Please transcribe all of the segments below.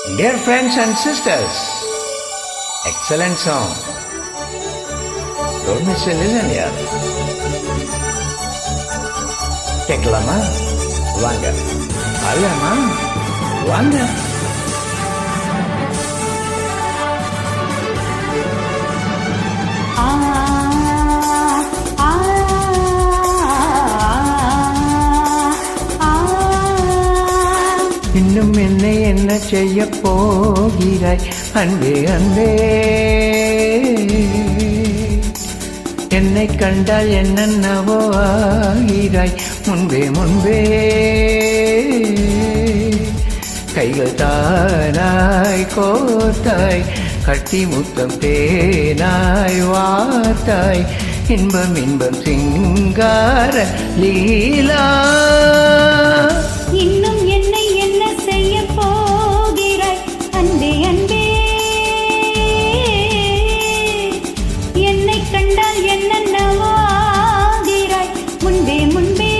Dear friends and sisters, excellent song. Don't miss a listen here. கேட்கலாமா? வாங்க. அல்லமா? வாங்க. இன்னும் என்ன செய்ய போகிறாய் அன்பே அன்பே, என்னை கண்டால் என்னென்னவோ ஆகிறாய் முன்பே முன்பே. கைகள் தானாய் கோத்தாய், கட்டி முத்தம் தேனாய் வார்த்தாய், இன்பம் இன்பம் சிங்கார லீலா. இன்னும் என்ன செய்ய போகிறாய் அன்பே அன்பே, என்னை கண்டால் என்னென்னவோ ஆகிறாய் முன்பே முன்பே.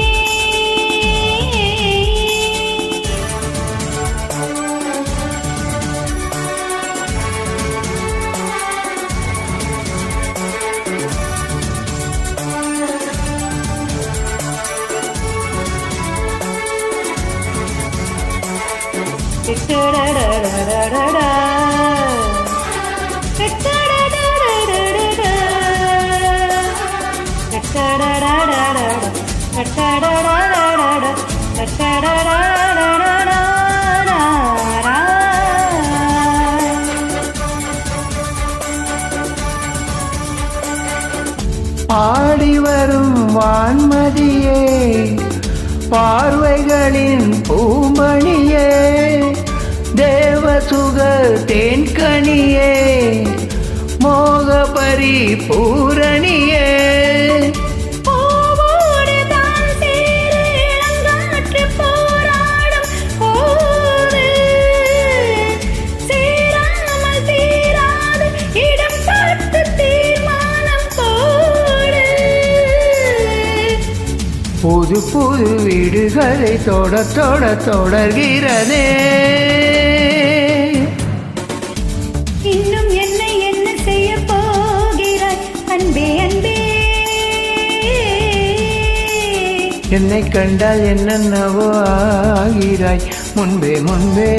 ஆடி வரும் வான்மதியே, பார்வைகளின் பூமணியே, தேவசுக தேன்கனியே, மோகபரி பூரணியே. புது புது வீடுகளை தொட தொட தொடர்கிறதே. இன்னும் என்ன செய்ய போகிறாய் அன்பே அன்பே, என்னை கண்டால் என்னென்னவோ ஆகிறாய் முன்பே முன்பே.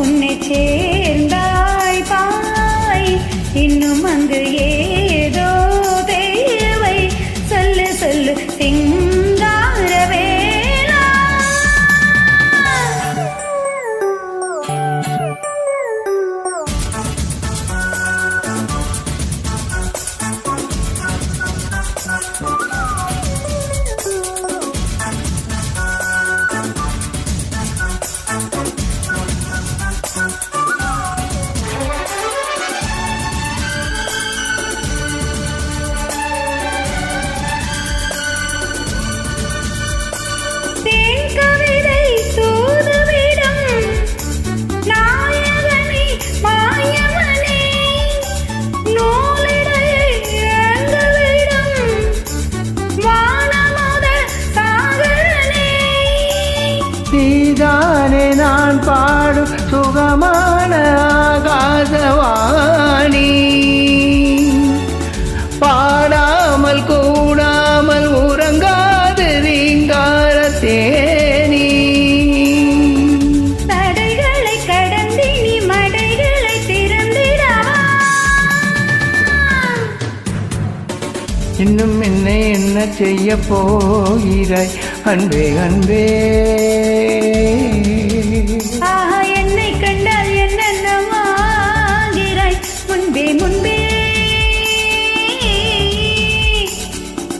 உன்னை சேர்ந்தாய் பாய், இன்னும் அங்கு ஏதோ தேவை, சொல்லு சொல்லு சிங்கார வேளா. நீதானே நான் பாடும் சுகமான ஆகாசவாணி, பாடாமல் கூடாமல் உறங்காது ரீங்கார தேனி. தடைகளை கடந்து நீ மடைகளை திறந்திடவா. இன்னும் என்ன செய்ய போகிறாய் அன்பே அன்பே. ஆஹா, என்னை கண்டால் என்னென்னவாகிறாய் முன்பே முன்பே.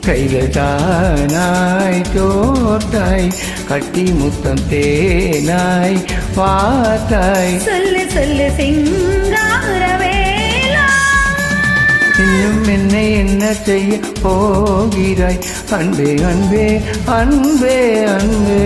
கைகள் தானாய் தோர்த்தாய், கட்டி முத்தம் தேனாய் பார்த்தாய், சொல்லு சொல்லு சிங்கார வேளா. இன்னும் என்ன செய்ய போகிறாய் அன்பே அன்பே அன்பே அன்பே.